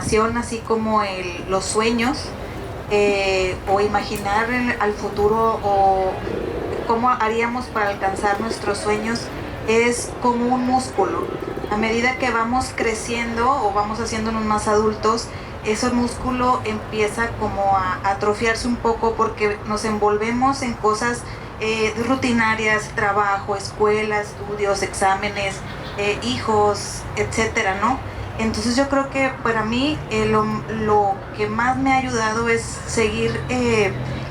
imaginación, así como los sueños, o imaginar al futuro o cómo haríamos para alcanzar nuestros sueños, es como un músculo. A medida que vamos creciendo o vamos haciéndonos más adultos, ese músculo empieza como a atrofiarse un poco porque nos envolvemos en cosas rutinarias, trabajo, escuela, estudios, exámenes, hijos, etcétera, ¿no? Entonces yo creo que para mí lo que más me ha ayudado es seguir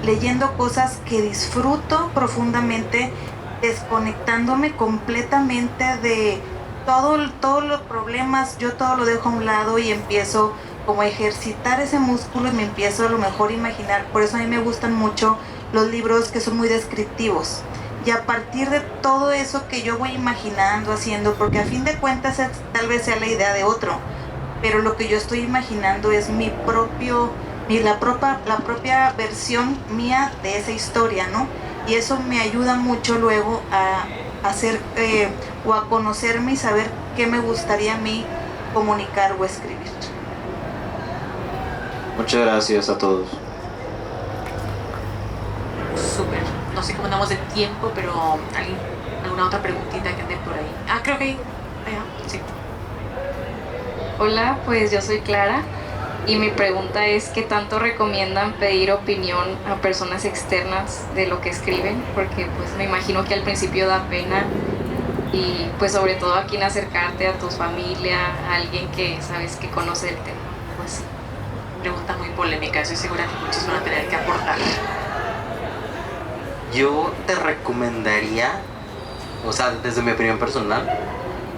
leyendo cosas que disfruto profundamente, desconectándome completamente de todos los problemas. Yo todo lo dejo a un lado y empiezo como a ejercitar ese músculo y me empiezo a lo mejor a imaginar. Por eso a mí me gustan mucho los libros que son muy descriptivos. Y a partir de todo eso que yo voy imaginando, haciendo, porque a fin de cuentas tal vez sea la idea de otro, pero lo que yo estoy imaginando es la propia versión mía de esa historia, ¿no? Y eso me ayuda mucho luego a hacer o a conocerme y saber qué me gustaría a mí comunicar o escribir. Muchas gracias a todos. Súper. No sé cómo andamos de tiempo, pero ¿alguna otra preguntita que ande por ahí? Creo que sí. Hola, pues yo soy Clara y mi pregunta es ¿qué tanto recomiendan pedir opinión a personas externas de lo que escriben? Porque pues me imagino que al principio da pena y pues sobre todo a quién acercarte, a tu familia, a alguien que sabes que conoce el tema. Pues pregunta muy polémica, estoy segura que muchos van a tener que aportar. Yo te recomendaría, o sea, desde mi opinión personal,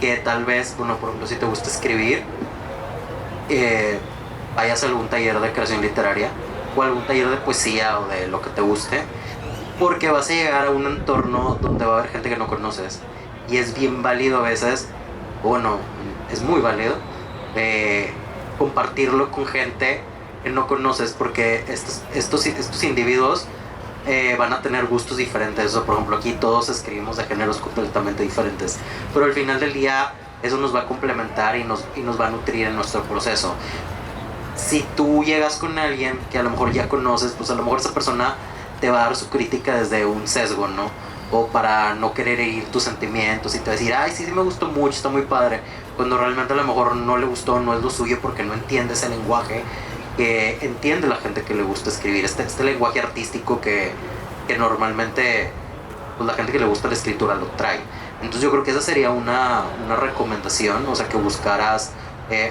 que tal vez, bueno, por ejemplo, si te gusta escribir, vayas a algún taller de creación literaria o algún taller de poesía o de lo que te guste, porque vas a llegar a un entorno donde va a haber gente que no conoces y es bien válido a veces, bueno, es muy válido compartirlo con gente que no conoces, porque estos individuos van a tener gustos diferentes. O sea, por ejemplo, aquí todos escribimos de géneros completamente diferentes, pero al final del día eso nos va a complementar y nos va a nutrir en nuestro proceso. Si tú llegas con alguien que a lo mejor ya conoces, pues a lo mejor esa persona te va a dar su crítica desde un sesgo, ¿no? O para no querer herir tus sentimientos y te va a decir, ay, sí, sí me gustó mucho, está muy padre, cuando realmente a lo mejor no le gustó, no es lo suyo, porque no entiende ese lenguaje que entiende la gente que le gusta escribir, este lenguaje artístico que normalmente pues, la gente que le gusta la escritura lo trae. Entonces yo creo que esa sería una recomendación, o sea, que buscaras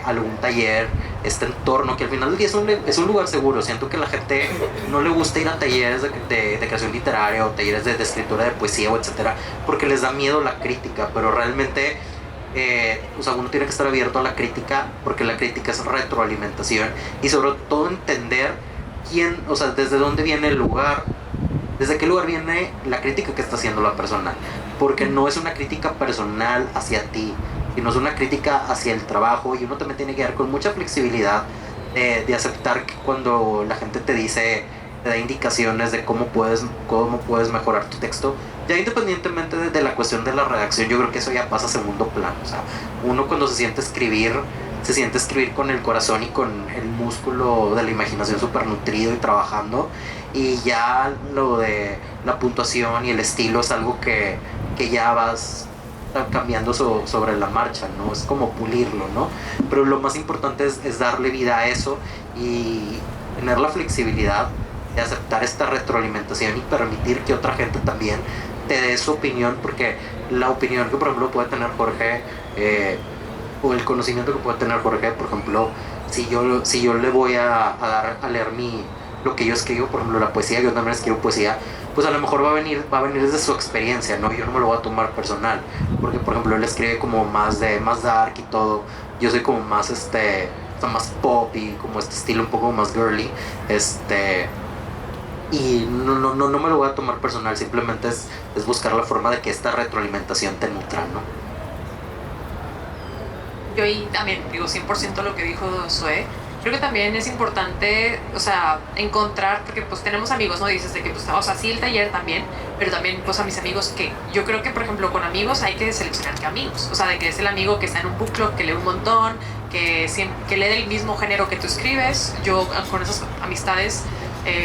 algún taller, este entorno, que al final del día es un lugar seguro. Siento que a la gente no le gusta ir a talleres de creación literaria o talleres de escritura de poesía o etcétera, porque les da miedo la crítica, pero realmente o sea, uno tiene que estar abierto a la crítica, porque la crítica es retroalimentación, y sobre todo entender quién, o sea, desde dónde viene el lugar, desde qué lugar viene la crítica que está haciendo la persona, porque no es una crítica personal hacia ti, sino es una crítica hacia el trabajo, y uno también tiene que dar con mucha flexibilidad de aceptar que cuando la gente te da indicaciones de cómo puedes mejorar tu texto. Ya independientemente de la cuestión de la redacción, yo creo que eso ya pasa a segundo plano. O sea, uno cuando se siente escribir con el corazón y con el músculo de la imaginación súper nutrido y trabajando, y ya lo de la puntuación y el estilo es algo que ya vas cambiando sobre la marcha, ¿no? Es como pulirlo, ¿no? Pero lo más importante es darle vida a eso y tener la flexibilidad de aceptar esta retroalimentación y permitir que otra gente también te dé su opinión, porque la opinión que por ejemplo puede tener Jorge o el conocimiento que puede tener Jorge, por ejemplo, si yo le voy a dar a leer lo que yo escribo, por ejemplo la poesía, yo también escribo poesía, pues a lo mejor va a venir desde su experiencia, ¿no? Yo no me lo voy a tomar personal, porque por ejemplo él escribe como más dark y todo, yo soy como más más pop y como este estilo un poco más girly, y no me lo voy a tomar personal, simplemente es buscar la forma de que esta retroalimentación te nutra, ¿no? Yo ahí también digo 100% lo que dijo Zoe. creo que también es importante, o sea, encontrar, porque pues tenemos amigos, ¿no? Dices de que, pues, o sea, sí el taller también, pero también pues a mis amigos que yo creo que, por ejemplo, con amigos hay que seleccionar qué amigos, o sea, de que es el amigo que está en un book club, que lee un montón, que lee del mismo género que tú escribes. Yo con esas amistades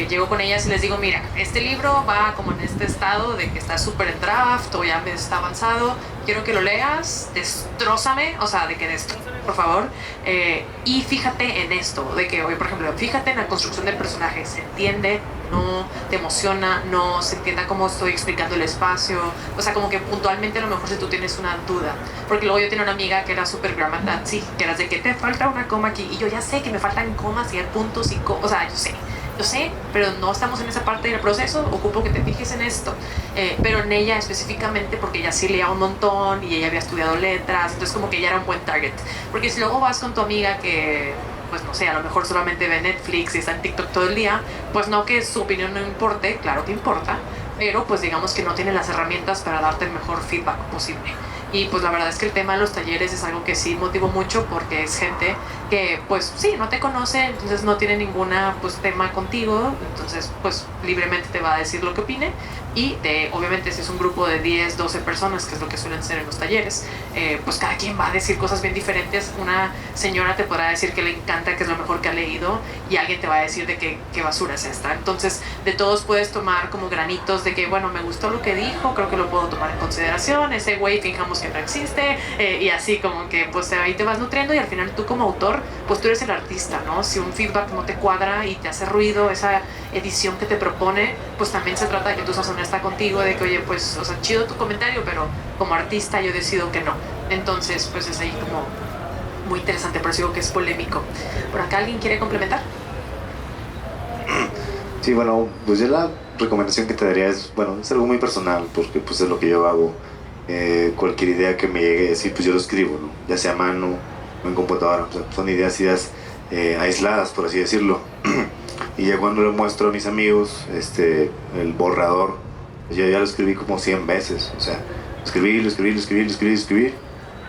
llego con ellas y les digo, mira, este libro va como en este estado de que está súper en draft o ya me está avanzado, quiero que lo leas, destrózame, o sea, de que destrózame, por favor, y fíjate en esto, de que, por ejemplo, fíjate en la construcción del personaje, se entiende, no te emociona, no se entienda cómo estoy explicando el espacio, o sea, como que puntualmente a lo mejor si tú tienes una duda, porque luego yo tenía una amiga que era súper grammar Nazi, que era de que te falta una coma aquí, y yo ya sé que me faltan comas y hay puntos y o sea, yo sé, pero no estamos en esa parte del proceso, ocupo que te fijes en esto. Pero en ella específicamente, porque ella sí leía un montón y ella había estudiado letras, entonces como que ella era un buen target. Porque si luego vas con tu amiga que, pues no sé, a lo mejor solamente ve Netflix y está en TikTok todo el día, pues no que su opinión no importe, claro que importa, pero pues digamos que no tiene las herramientas para darte el mejor feedback posible. Y pues la verdad es que el tema de los talleres es algo que sí motivo mucho porque es gente que pues sí, no te conoce, entonces no tiene ninguna pues tema contigo, entonces pues libremente te va a decir lo que opine y obviamente si es un grupo de 10, 12 personas, que es lo que suelen ser en los talleres, pues cada quien va a decir cosas bien diferentes. Una señora te podrá decir que le encanta, que es lo mejor que ha leído, y alguien te va a decir de qué basura es esta. Entonces de todos puedes tomar como granitos de que bueno, me gustó lo que dijo, creo que lo puedo tomar en consideración, ese güey fijamos que no existe, y así como que pues ahí te vas nutriendo y al final tú como autor pues tú eres el artista, ¿no? Si un feedback no te cuadra y te hace ruido esa edición que te propone, pues también se trata de que tú seas honesta contigo, de que oye, pues, o sea, chido tu comentario, pero como artista yo decido que no. Entonces, pues es ahí como muy interesante, pero digo que es polémico. ¿Por acá alguien quiere complementar? Sí, bueno, pues yo la recomendación que te daría es, bueno, es algo muy personal, porque pues es lo que yo hago. Cualquier idea que me llegue, sí, pues yo lo escribo, ¿no? Ya sea a mano o en computadora, o sea, son ideas aisladas, por así decirlo. Y ya cuando le muestro a mis amigos el borrador, pues yo ya lo escribí como 100 veces, o sea, escribí,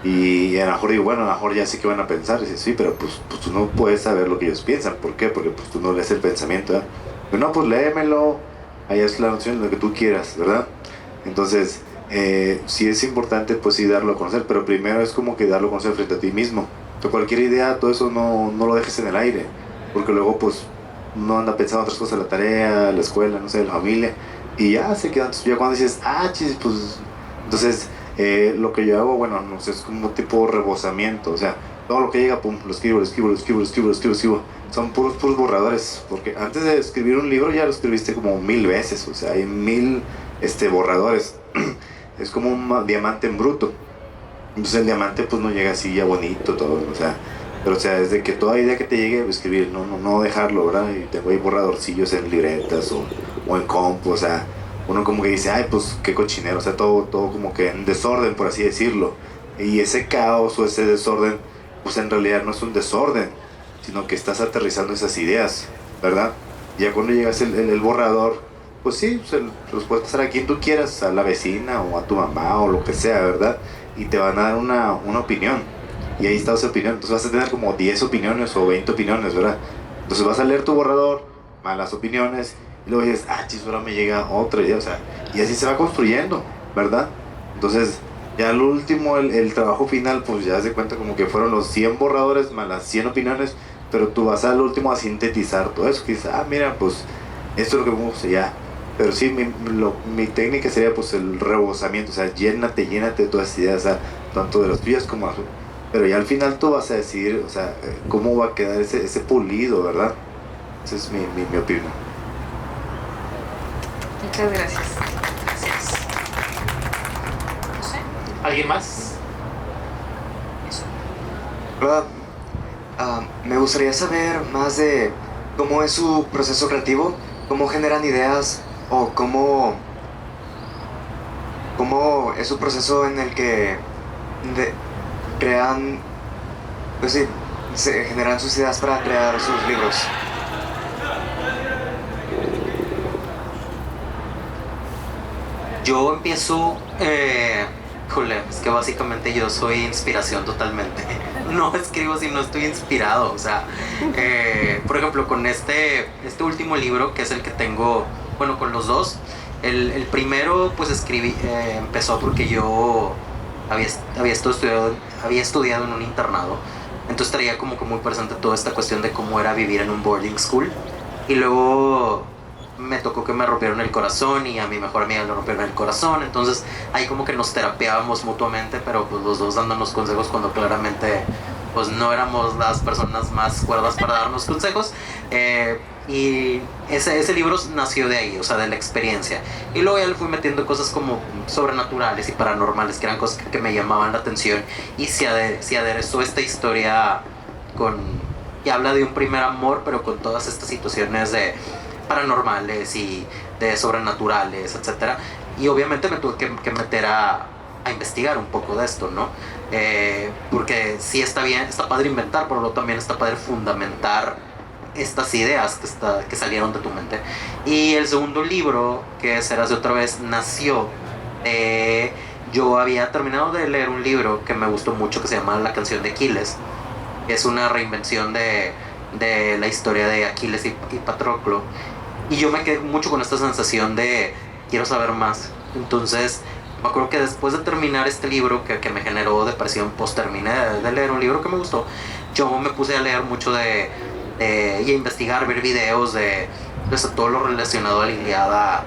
y a lo mejor digo, bueno, a lo mejor ya sé qué van a pensar, y dice, sí, pero pues tú no puedes saber lo que ellos piensan. ¿Por qué? Porque pues tú no lees el pensamiento, ¿verdad? Pero no, pues léemelo, allá es la noción de lo que tú quieras, ¿verdad? Entonces, sí es importante pues sí darlo a conocer, pero primero es como que darlo a conocer frente a ti mismo. O cualquier idea, todo eso no lo dejes en el aire, porque luego pues no anda pensando otras cosas, la tarea, la escuela, no sé, la familia, y ya se quedan. Ya cuando dices, chis, pues entonces lo que yo hago, bueno, no sé, es como tipo rebosamiento, o sea, todo lo que llega, pum, lo escribo. Son puros borradores, porque antes de escribir un libro ya lo escribiste como 1000 veces, o sea, hay 1000 borradores. Es como un diamante en bruto. Entonces el diamante pues no llega así ya bonito todo, o sea, pero o sea, desde que toda idea que te llegue a escribir, no dejarlo, ¿verdad? Y tengo ahí borradorcillos en libretas o en compu, o sea, uno como que dice, ay, pues qué cochinero, o sea, todo como que en desorden, por así decirlo. Y ese caos o ese desorden, pues en realidad no es un desorden, sino que estás aterrizando esas ideas, ¿verdad? Y ya cuando llegas el borrador, pues sí, los puedes pasar a quien tú quieras, a la vecina o a tu mamá o lo que sea, ¿verdad? Y te van a dar una opinión, y ahí está esa opinión. Entonces vas a tener como 10 opiniones o 20 opiniones, ¿verdad? Entonces vas a leer tu borrador, malas opiniones, y luego dices, chis, ahora me llega otra idea, o sea, y así se va construyendo, ¿verdad? Entonces ya al último, el trabajo final, pues ya se cuenta como que fueron los 100 borradores más las 100 opiniones, pero tú vas al último a sintetizar todo eso, que dices, mira, pues esto es lo que me gusta, ya. Pero sí, mi técnica sería pues el rebosamiento, o sea, llénate de todas esas ideas, o sea, tanto de las tuyas como las... Pero ya al final tú vas a decidir, o sea, cómo va a quedar ese pulido, ¿verdad? Esa es mi opinión. Muchas gracias. Gracias. No sé. ¿Alguien más? Eso. Hola, me gustaría saber más de cómo es su proceso creativo, cómo generan ideas o cómo es su proceso en el que crean, pues sí, se generan sus ideas para crear sus libros. Yo empiezo, es que básicamente yo soy inspiración totalmente. no escribo si no estoy inspirado. O sea, por ejemplo, con este último libro, que es el que tengo, bueno, con los dos, el primero pues empezó porque yo había estudiado en un internado. Entonces traía como que muy presente toda esta cuestión de cómo era vivir en un boarding school. Y luego me tocó que me rompieron el corazón y a mi mejor amiga le rompieron el corazón. Entonces ahí como que nos terapeábamos mutuamente, pero pues los dos dándonos consejos cuando claramente pues no éramos las personas más cuerdas para darnos consejos. Y ese libro nació de ahí, o sea, de la experiencia. Y luego ya le fui metiendo cosas como sobrenaturales y paranormales, que eran cosas que me llamaban la atención. Y se aderezó esta historia y habla de un primer amor, pero con todas estas situaciones de paranormales y de sobrenaturales, etcétera. Y obviamente me tuve que meter a investigar un poco de esto, ¿no? Porque sí está bien, está padre inventar, pero luego también está padre fundamentar estas ideas que salieron de tu mente. Y el segundo libro, que es Érase otra vez, nació yo había terminado de leer un libro que me gustó mucho que se llama La canción de Aquiles. Es una reinvención de la historia de Aquiles y Patroclo. Y yo me quedé mucho con esta sensación de quiero saber más. Entonces me acuerdo que después de terminar este libro que me generó depresión, pues terminé de leer un libro que me gustó. Yo me puse a leer mucho y a investigar, ver videos de todo lo relacionado a la Ilíada,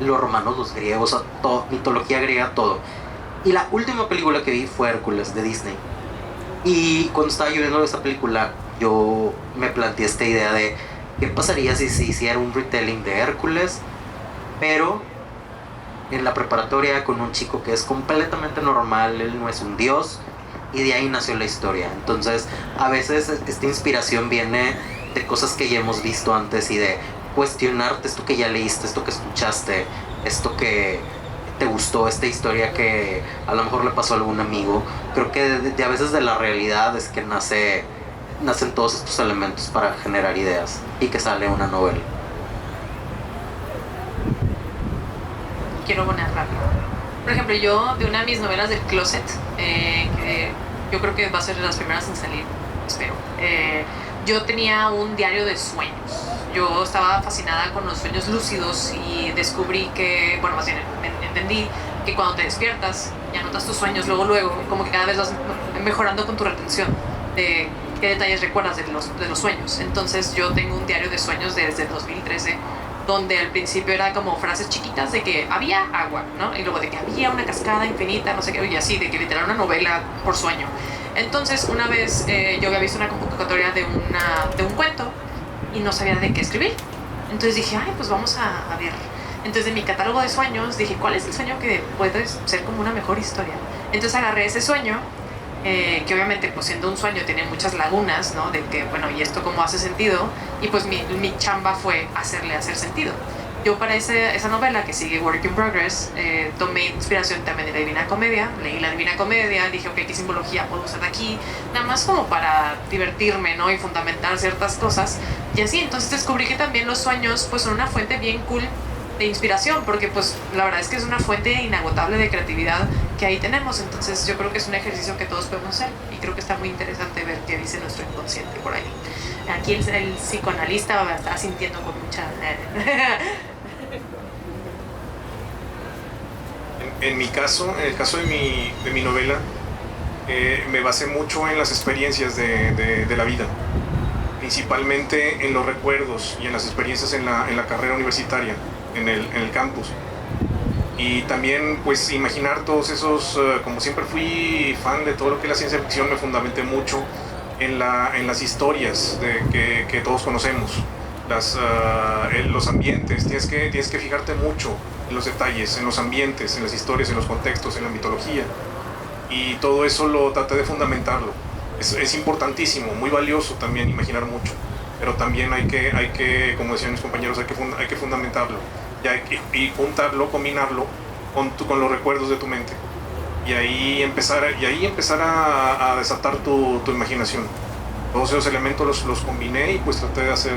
los romanos, los griegos, a todo, mitología griega, todo. Y la última película que vi fue Hércules, de Disney. Y cuando estaba yo viendo esta película, yo me planteé esta idea de qué pasaría si se hiciera un retelling de Hércules, pero en la preparatoria con un chico que es completamente normal, él no es un dios, y de ahí nació la historia. Entonces a veces esta inspiración viene de cosas que ya hemos visto antes y de cuestionarte esto que ya leíste, esto que escuchaste, esto que te gustó, esta historia que a lo mejor le pasó a algún amigo. Creo que a veces de la realidad es que nacen todos estos elementos para generar ideas y que sale una novela. Quiero poner rápido. Por ejemplo, yo, de una de mis novelas del closet, que yo creo que va a ser de las primeras en salir, espero, yo tenía un diario de sueños. Yo estaba fascinada con los sueños lúcidos y descubrí que, bueno, más bien entendí que cuando te despiertas y anotas tus sueños luego, como que cada vez vas mejorando con tu retención de qué detalles recuerdas de los sueños. Entonces yo tengo un diario de sueños desde el 2013, donde al principio era como frases chiquitas de que había agua, ¿no? Y luego de que había una cascada infinita, no sé qué, y así, de que literal una novela por sueño. Entonces una vez yo había visto una convocatoria de un cuento y no sabía de qué escribir. Entonces dije, ay, pues vamos a ver. Entonces en mi catálogo de sueños dije, ¿cuál es el sueño que puede ser como una mejor historia? Entonces agarré ese sueño, que obviamente pues siendo un sueño tiene muchas lagunas, ¿no? De que, bueno, ¿y esto cómo hace sentido? Y pues mi chamba fue hacerle hacer sentido. Yo para esa novela que sigue Work in Progress, tomé inspiración también de la Divina Comedia, leí la Divina Comedia, dije, ok, ¿qué simbología puedo usar de aquí? Nada más como para divertirme, ¿no? Y fundamentar ciertas cosas. Y así, entonces descubrí que también los sueños pues son una fuente bien cool de inspiración, porque pues la verdad es que es una fuente inagotable de creatividad que ahí tenemos. Entonces yo creo que es un ejercicio que todos podemos hacer y creo que está muy interesante ver qué dice nuestro inconsciente por ahí. Aquí el psicoanalista está sintiendo con mucha... En mi caso, en el caso de mi novela, me basé mucho en las experiencias de la vida, principalmente en los recuerdos y en las experiencias en la carrera universitaria, en el campus. Y también pues imaginar todos esos, como siempre fui fan de todo lo que es la ciencia ficción, me fundamenté mucho en las historias que todos conocemos, los ambientes. Tienes que fijarte mucho en los detalles, en los ambientes, en las historias, en los contextos, en la mitología, y todo eso lo traté de fundamentarlo. Es importantísimo, muy valioso también imaginar mucho, pero también hay que, como decían mis compañeros, hay que fundamentarlo y juntarlo, combinarlo con los recuerdos de tu mente, y ahí empezar a desatar tu imaginación. Todos esos elementos los combiné y pues traté de hacer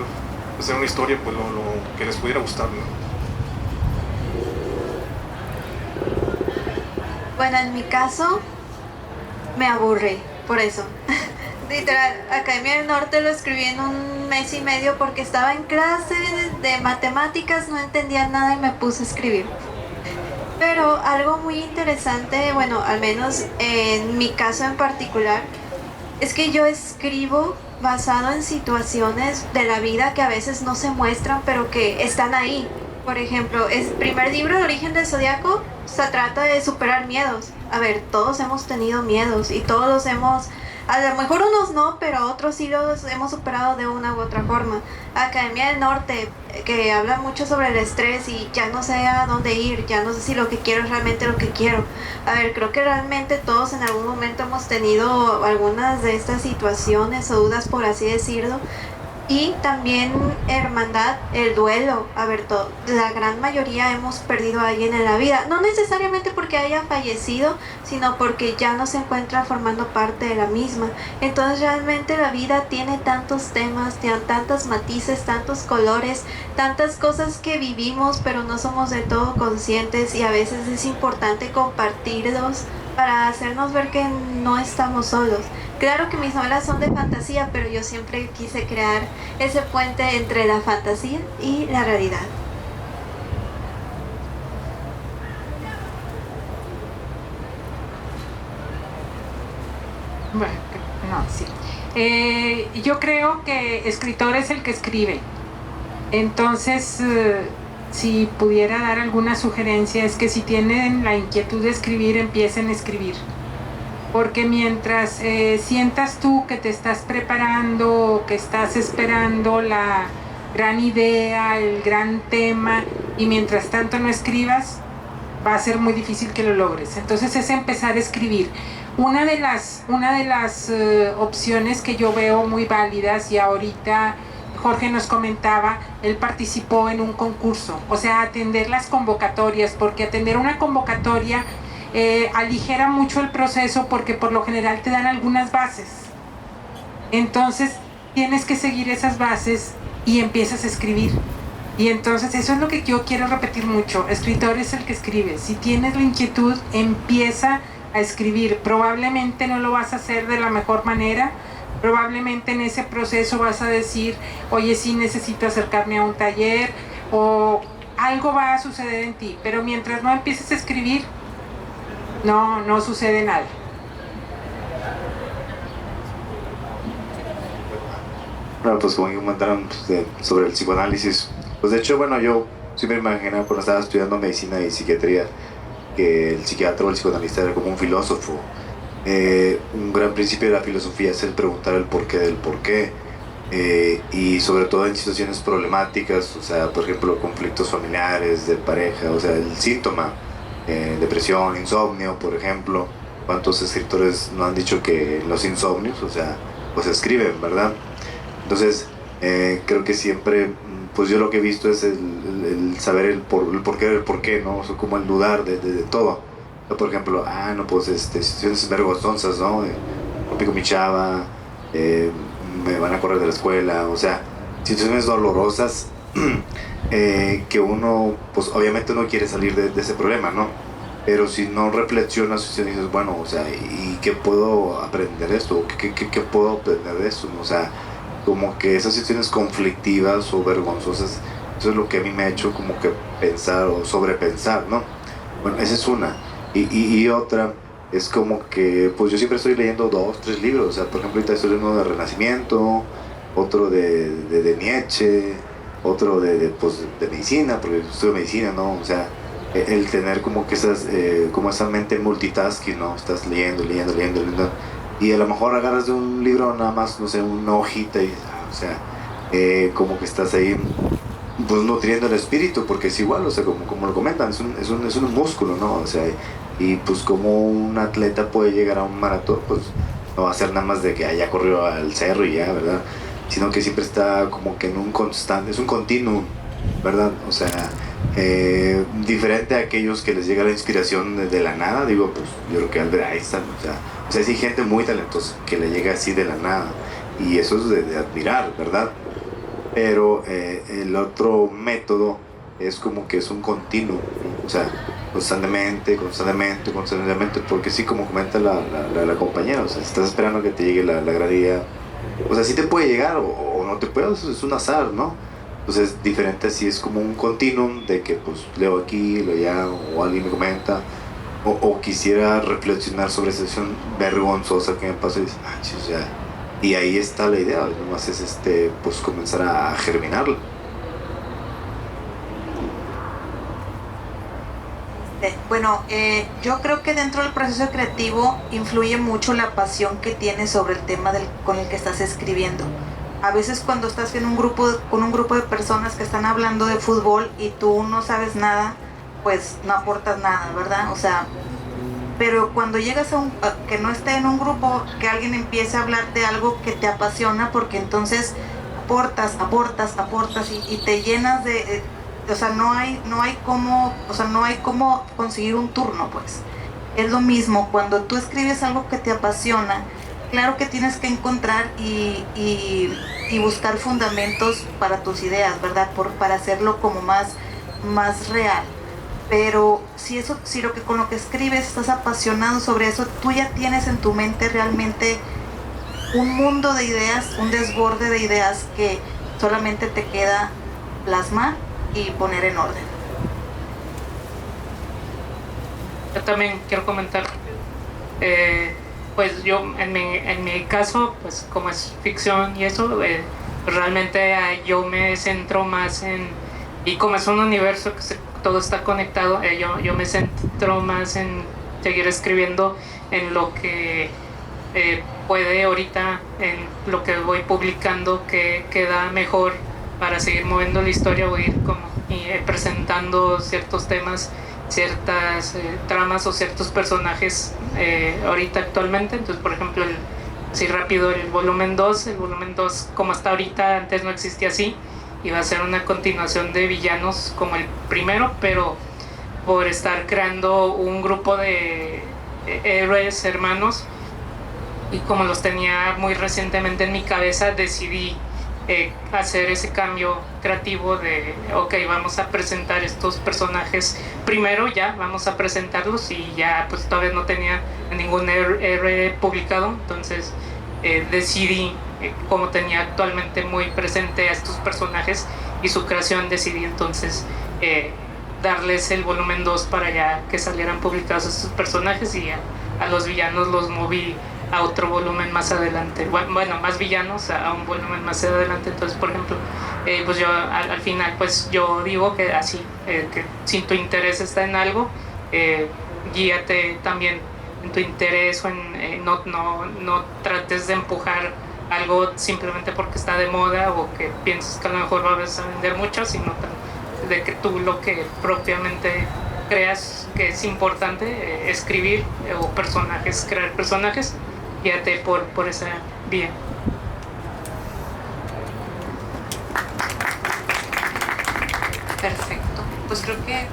una historia pues lo que les pudiera gustar, ¿no? Bueno, en mi caso me aburrí. por eso. Literal, Academia del Norte lo escribí en 1 mes y medio porque estaba en clase de matemáticas, no entendía nada y me puse a escribir. Pero algo muy interesante, bueno, al menos en mi caso en particular, es que yo escribo basado en situaciones de la vida que a veces no se muestran, pero que están ahí. Por ejemplo, el primer libro, El origen del zodiaco, se trata de superar miedos. A ver, todos hemos tenido miedos y todos los hemos... A lo mejor unos no, pero otros sí los hemos superado de una u otra forma. Academia del Norte, que habla mucho sobre el estrés y ya no sé a dónde ir, ya no sé si lo que quiero es realmente lo que quiero. A ver, creo que realmente todos en algún momento hemos tenido algunas de estas situaciones o dudas, por así decirlo. Y también hermandad, el duelo. A ver, la gran mayoría hemos perdido a alguien en la vida. No necesariamente porque haya fallecido, sino porque ya no se encuentra formando parte de la misma. Entonces realmente la vida tiene tantos temas, tiene tantos matices, tantos colores, tantas cosas que vivimos pero no somos del todo conscientes, y a veces es importante compartirlos para hacernos ver que no estamos solos. Claro que mis novelas son de fantasía, pero yo siempre quise crear ese puente entre la fantasía y la realidad. Bueno, no, sí. Yo creo que escritor es el que escribe. Entonces, si pudiera dar alguna sugerencia, es que si tienen la inquietud de escribir, empiecen a escribir. Porque mientras sientas tú que te estás preparando, que estás esperando la gran idea, el gran tema, y mientras tanto no escribas, va a ser muy difícil que lo logres. Entonces es empezar a escribir. Una de las opciones que yo veo muy válidas, y ahorita Jorge nos comentaba, él participó en un concurso, o sea, atender las convocatorias, porque atender una convocatoria aligera mucho el proceso, porque por lo general te dan algunas bases. Entonces tienes que seguir esas bases y empiezas a escribir. Y entonces eso es lo que yo quiero repetir mucho: escritor es el que escribe. Si tienes la inquietud, empieza a escribir. Probablemente no lo vas a hacer de la mejor manera, probablemente en ese proceso vas a decir, oye, sí necesito acercarme a un taller, o algo va a suceder en ti, pero mientras no empieces a escribir, no sucede nada. Bueno, pues como comentaron sobre el psicoanálisis, pues de hecho, bueno, yo siempre me imaginaba cuando estaba estudiando medicina y psiquiatría que el psiquiatra o el psicoanalista era como un filósofo. Un gran principio de la filosofía es el preguntar el porqué del porqué, y sobre todo en situaciones problemáticas, o sea, por ejemplo, conflictos familiares, de pareja, o sea, el síntoma, depresión, insomnio, por ejemplo. ¿Cuántos escritores no han dicho que los insomnios, o sea, pues escriben, ¿verdad? Entonces, creo que siempre, pues yo lo que he visto es el saber el porqué del porqué, ¿no? O sea, como el dudar de todo. Por ejemplo, no, pues situaciones vergonzosas, ¿no? Rompí con mi chava, me van a correr de la escuela, o sea, situaciones dolorosas que uno, pues obviamente uno quiere salir de ese problema, ¿no? Pero si no reflexionas y dices, bueno, o sea, ¿y qué puedo aprender de esto? ¿Qué puedo aprender de esto? O sea, como que esas situaciones conflictivas o vergonzosas, eso es lo que a mí me ha hecho como que pensar o sobrepensar, ¿no? Bueno, esa es una. Y otra es como que, pues yo siempre estoy leyendo 2, 3 libros, o sea, por ejemplo, ahorita estoy leyendo uno de Renacimiento, otro de Nietzsche, otro de medicina, porque estudio medicina, ¿no? O sea, el tener como que como esa mente multitasking, ¿no? Estás leyendo, y a lo mejor agarras de un libro nada más, no sé, una hojita y, o sea, como que estás ahí, pues nutriendo el espíritu, porque es igual, o sea, como lo comentan, es un músculo, ¿no? O sea, y pues como un atleta puede llegar a un maratón, pues no va a ser nada más de que haya corrido al cerro y ya, ¿verdad? Sino que siempre está como que en un constante, es un continuum, ¿verdad? O sea, diferente a aquellos que les llega la inspiración de la nada, digo, pues yo creo que Albert Einstein, o sea, hay gente muy talentosa que le llega así de la nada, y eso es de admirar, ¿verdad? Pero el otro método es como que es un continuo, o sea, constantemente, porque sí, como comenta la compañera, o sea, estás esperando que te llegue la gran idea, o sea, sí te puede llegar o no te puede, es un azar, ¿no? Entonces es diferente si es como un continuum de que pues leo aquí, leo allá, o alguien me comenta, o quisiera reflexionar sobre esa situación vergonzosa que me pasó y dices, chis, ya. Y ahí está la idea, nomás es pues comenzar a germinarla. Bueno, yo creo que dentro del proceso creativo influye mucho la pasión que tienes sobre el tema con el que estás escribiendo. A veces cuando estás con un grupo de personas que están hablando de fútbol y tú no sabes nada, pues no aportas nada, ¿verdad? O sea, pero cuando llegas a que no esté en un grupo, que alguien empiece a hablar de algo que te apasiona, porque entonces aportas y te llenas de... o sea, no hay cómo conseguir un turno, pues. Es lo mismo, cuando tú escribes algo que te apasiona, claro que tienes que encontrar y buscar fundamentos para tus ideas, ¿verdad? Para hacerlo como más real. Pero si con lo que escribes estás apasionado sobre eso, tú ya tienes en tu mente realmente un mundo de ideas, un desborde de ideas que solamente te queda plasmar y poner en orden. Yo también quiero comentar, pues yo en mi caso, pues como es ficción y eso, realmente yo me centro más y como es un universo que todo está conectado, yo me centro más en seguir escribiendo en lo que puede ahorita, en lo que voy publicando, que queda mejor para seguir moviendo la historia o ir como presentando ciertos temas, ciertas tramas o ciertos personajes ahorita actualmente. Entonces, por ejemplo, así rápido, el volumen 2 como hasta ahorita, antes no existía así, iba a ser una continuación de villanos como el primero, pero por estar creando un grupo de héroes hermanos y como los tenía muy recientemente en mi cabeza, decidí hacer ese cambio creativo de ok, vamos a presentar estos personajes primero, ya vamos a presentarlos, y ya pues todavía no tenía ningún héroe publicado, entonces decidí, como tenía actualmente muy presente a estos personajes y su creación, decidí entonces darles el volumen 2 para ya que salieran publicados estos personajes, y a los villanos los moví a otro volumen más adelante, bueno, más villanos a un volumen más adelante. Entonces, por ejemplo, pues yo al final, pues yo digo que así, que si tu interés está en algo, guíate también en tu interés, o no trates de empujar algo simplemente porque está de moda o que piensas que a lo mejor vas a vender mucho, sino de que tú lo que propiamente creas que es importante, escribir o personajes, crear personajes, guíate por esa vía. Perfecto, pues creo que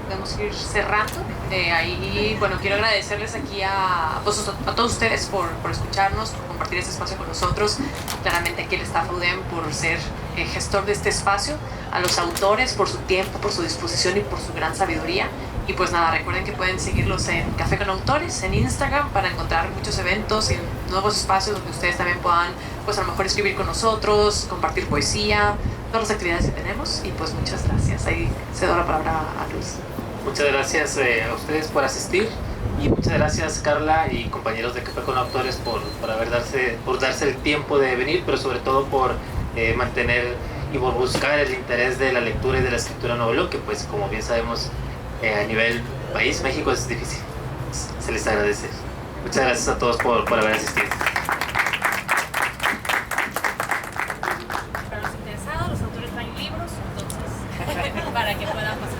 podemos ir cerrando. Ahí, bueno, quiero agradecerles aquí a todos ustedes por escucharnos, por compartir este espacio con nosotros. Claramente aquí el staff UDEM por ser gestor de este espacio, a los autores por su tiempo, por su disposición y por su gran sabiduría. Y pues nada, recuerden que pueden seguirlos en Café con Autores, en Instagram, para encontrar muchos eventos y nuevos espacios donde ustedes también puedan, pues a lo mejor escribir con nosotros, compartir poesía, todas las actividades que tenemos. Y pues muchas gracias. Ahí cedo la palabra a Luis. Muchas gracias a ustedes por asistir, y muchas gracias Carla y compañeros de Café con Autores por darse el tiempo de venir, pero sobre todo por mantener y por buscar el interés de la lectura y de la escritura en Nuevo León, que pues como bien sabemos a nivel país, México, es difícil. Se les agradece. Muchas gracias a todos por haber asistido. Para los interesados, los autores traen libros, entonces para que puedan pasar.